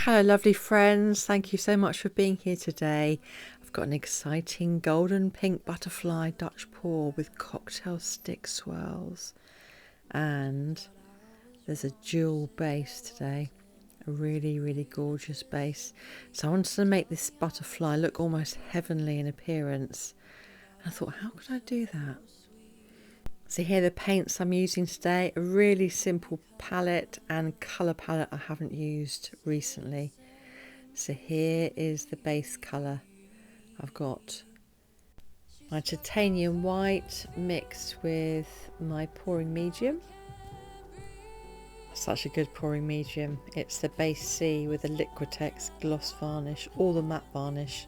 Hello lovely friends, thank you so much for being here today. I've got an exciting golden pink butterfly Dutch pour with cocktail stick swirls, and there's a jewel base today, a really gorgeous base. So I wanted to make this butterfly look almost heavenly in appearance. I thought, how could I do that? So here are the paints I'm using today, a really simple palette and colour palette I haven't used recently. So here is the base colour. I've got my titanium white mixed with my pouring medium. Such a good pouring medium. It's the base C with the Liquitex gloss varnish, or the matte varnish.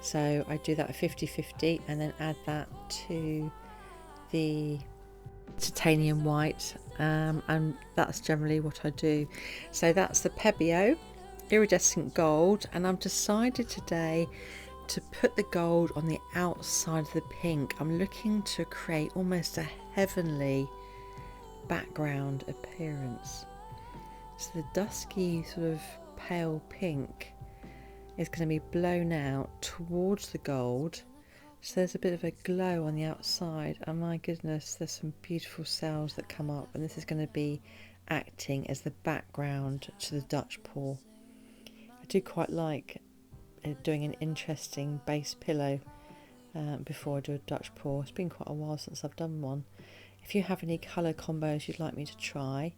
So I do that 50-50 and then add that to the titanium white, and that's generally what I do. So that's the Pebbio iridescent gold, and I've decided today to put the gold on the outside of the pink. I'm looking to create almost a heavenly background appearance. So the dusky sort of pale pink is going to be blown out towards the gold, so there's a bit of a glow on the outside, and my goodness, there's some beautiful cells that come up, and this is going to be acting as the background to the Dutch pour. I do quite like doing an interesting base pillow before I do a Dutch pour. It's been quite a while since I've done one. If you have any colour combos you'd like me to try,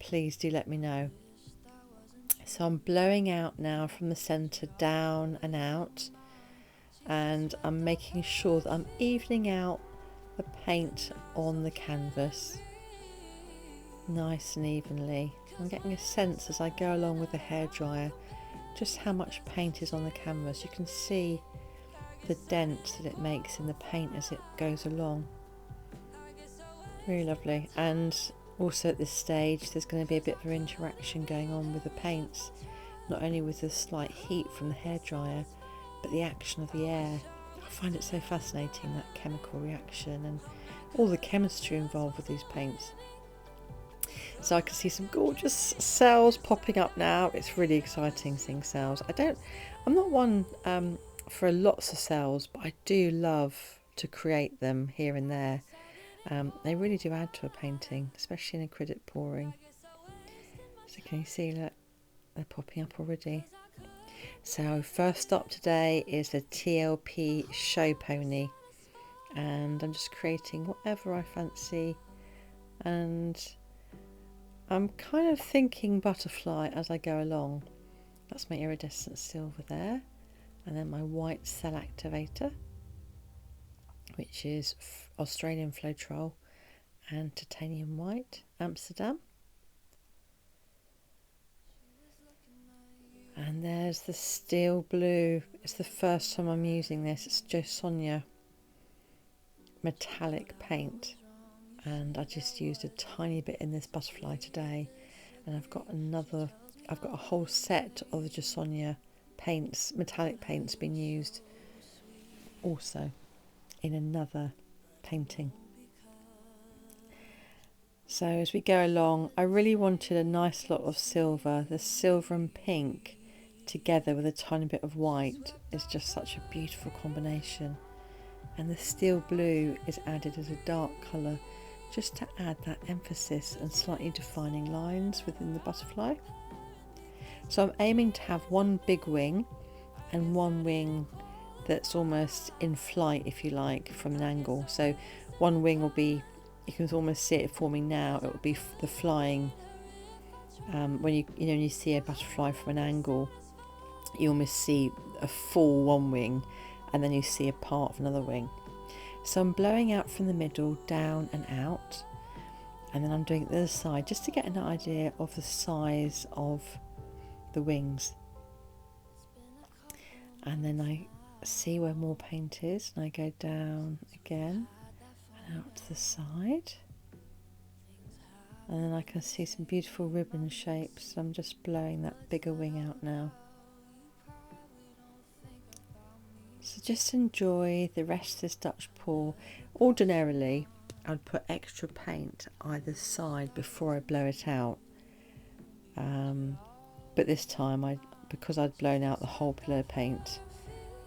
please do let me know. So I'm blowing out now from the centre down and out, and I'm making sure that I'm evening out the paint on the canvas nice and evenly. I'm getting a sense as I go along with the hairdryer just how much paint is on the canvas. You can see the dents that it makes in the paint as it goes along. Really lovely. And also at this stage there's going to be a bit of interaction going on with the paints, not only with the slight heat from the hairdryer, but the action of the air. I find it so fascinating, that chemical reaction and all the chemistry involved with these paints. So I can see some gorgeous cells popping up now. It's really exciting seeing cells. I'm not one for lots of cells, but I do love to create them here and there. They really do add to a painting, especially in acrylic pouring. So can you see, look, they're popping up already. So first up today is the TLP Show Pony, and I'm just creating whatever I fancy, and I'm kind of thinking butterfly as I go along. That's my iridescent silver there, and then my white cell activator, which is Australian Floetrol, and titanium white Amsterdam. And there's the steel blue. It's the first time I'm using this. It's Jo Sonja metallic paint, and I just used a tiny bit in this butterfly today, and I've got a whole set of the Jo Sonja paints, metallic paints, being used also in another painting. So as we go along, I really wanted a nice lot of silver. The silver and pink together with a tiny bit of white is just such a beautiful combination, and the steel blue is added as a dark colour just to add that emphasis and slightly defining lines within the butterfly. So I'm aiming to have one big wing and one wing that's almost in flight, if you like, from an angle. So one wing will be, you can almost see it forming now, it will be the flying, when you see a butterfly from an angle, you almost see a full one wing, and then you see a part of another wing. So I'm blowing out from the middle, down and out, and then I'm doing it the other side just to get an idea of the size of the wings. And then I see where more paint is, and I go down again and out to the side, and then I can see some beautiful ribbon shapes. So I'm just blowing that bigger wing out now. So just enjoy the rest of this Dutch pour. Ordinarily I'd put extra paint either side before I blow it out, but this time because I'd blown out the whole pillow paint,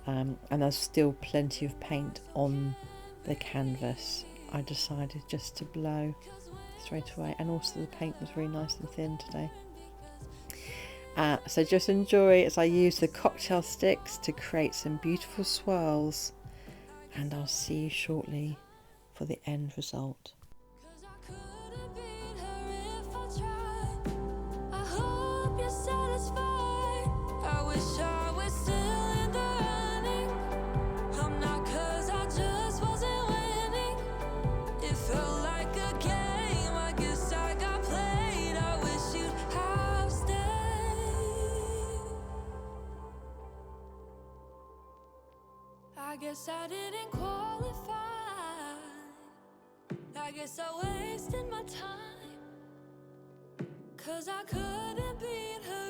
and there's still plenty of paint on the canvas, I decided just to blow straight away. And also the paint was really nice and thin today. So just enjoy as I use the cocktail sticks to create some beautiful swirls, and I'll see you shortly for the end result. I guess I didn't qualify. I guess I wasted my time, 'cause I couldn't beat her